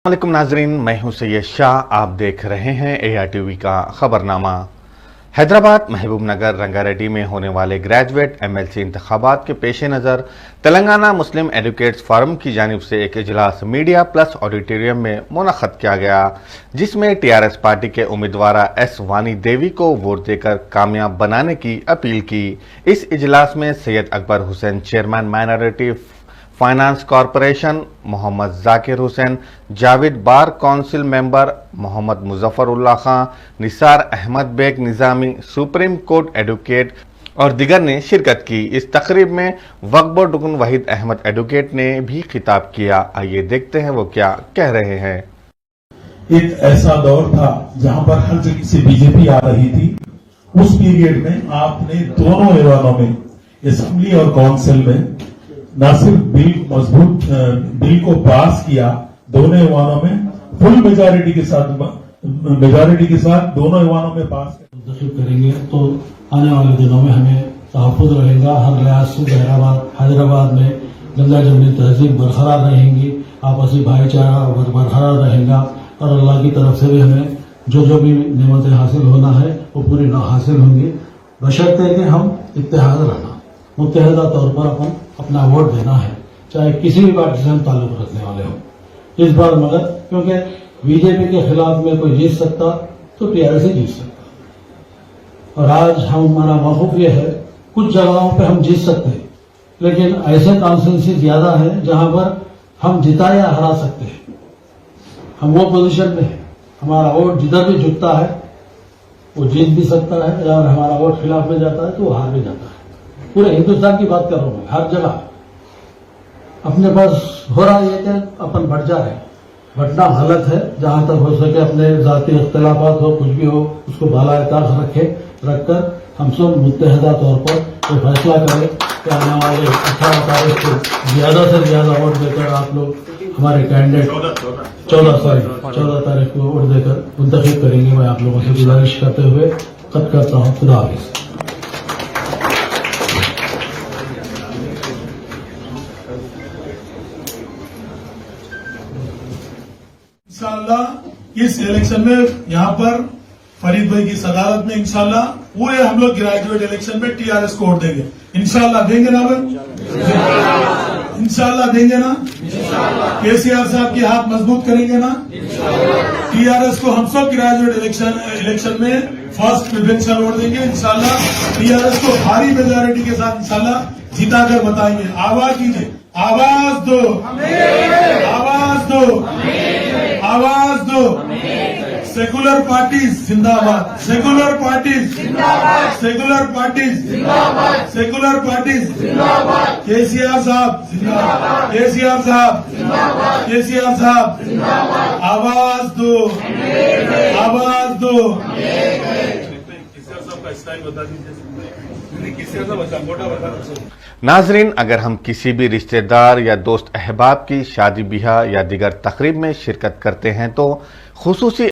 वालेकुम नाजरीन, मैं हूं सैयद शाह। आप देख रहे हैं ARTV का खबरनामा। हैदराबाद महबूब नगर रंगारेड्डी में होने वाले ग्रेजुएट MLC इंतखाबात के पेश नज़र तेलंगाना मुस्लिम एडवोकेट्स फोरम की जानिब से एक इजलास मीडिया प्लस ऑडिटोरियम में मुनक़्क़द किया गया, जिसमें TRS पार्टी के उम्मीदवार S वानी देवी को वोट देकर कामयाब बनाने की अपील की। इस इजलास में Syed Akbar Hussain chairman minority finance corporation, Mohammed Zakir Hussain Javed bar council member, Mohammed Muzaffarullah Khan, Nisar Ahmed Baig Nizami supreme court advocate और दिगर ने शिरकत की। इस तकरीब में वक्फ बोर्ड रुकन वहीद अहमद एडवोकेट ने भी खिताब किया। आइए देखते हैं वो क्या कह रहे हैं। एक ऐसा दौर था जहां पर हर जगह से बीजेपी आ रही थी। उस पीरियड में आपने दोनों ऐवानों में, असेंबली और काउंसिल में, न सिर्फ बिल को पास किया, दोनों ऐवानों में फुल मेजॉरिटी के साथ दोनों ऐवानों में पास करेंगे तो आने वाले दिनों में हमें तहफ़्फ़ुज़ रहेगा। हर लिहाज से हैदराबाद में गंगा जमनी तहजीब बरकरार रहेंगी, आपसी भाईचारा बरकरार रहेगा और अल्लाह की तरफ से भी हमें जो भी नेमतें हासिल होना है वो पूरी हासिल होंगी, बशर्ते कि हम इत्तेहाद रहना, मुत्तहदा तौर पर अपना वोट देना है, चाहे किसी भी पार्टी से हम ताल्लुक रखने वाले हों। इस बार मगर क्योंकि बीजेपी के खिलाफ में कोई जीत सकता तो TRS ही जीत सकता, और आज हमारा मौक़िफ़ ये है कुछ जगहों पे हम जीत सकते हैं, लेकिन ऐसे कॉन्स्टिट्यूंसी ज्यादा है जहां पर हम जिता या हरा सकते हैं। हम वो पोजीशन में है, हमारा वोट जिधर भी जुटता है वो जीत भी सकता है, और हमारा वोट खिलाफ में जाता है तो वो हार भी जाता है। पूरे हिंदुस्तान की बात कर रहा हूं, हर जगह अपने पास हो रहा है कि अपन बढ़ जा रहे हैं। बढ़ना गलत है, जहां तक हो सके अपने जाती इख्तिलाफात हो, कुछ भी हो, उसको बाला-ए-ताक़ रखकर हम सब मुत्तहदा तौर पर तो फैसला करें कि आने वाले 18 तारीख को ज्यादा से ज्यादा वोट देकर आप लोग हमारे कैंडिडेट 14 तारीख को वोट देकर मुंतखब करेंगे। मैं आप लोगों से गुजारिश करते हुए खत करता हूँ। खुदा हाफिज़। इंशाअल्लाह इस इलेक्शन में यहाँ पर फरीद भाई की सदारत में इंशाअल्लाह पूरे हम लोग ग्रेजुएट इलेक्शन में TRS को वोट देंगे। इंशाअल्लाह देंगे ना भाई? इंशाअल्लाह देंगे ना? KCR साहब की हाथ मजबूत करेंगे ना? TRS को हम सब ग्रेजुएट इलेक्शन में फर्स्ट प्रेफरेंशियल वोट देंगे। इंशाअल्लाह TRS को भारी मेजॉरिटी के साथ इंशाअल्लाह जिता कर बताएंगे। आवाज कीजिए, आवाज दो, आवाज दो, आवाज दो। सेकुलर पार्टीज जिंदाबाद, सेकुलर पार्टीज जिंदाबाद, सेकुलर पार्टीज जिंदाबाद, सेकुलर पार्टीज जिंदाबाद। KCR साहब जिंदाबाद, KCR साहब जिंदाबाद, KCR साहब जिंदाबाद। आवाज दो, आवाज दो। KCR साहब का स्टाइल बता दीजिए। नाजरीन, अगर हम किसी भी रिश्तेदार या दोस्त अहबाब की शादी ब्याह या दिगर तकरीब में शिरकत करते हैं तो खुसूसी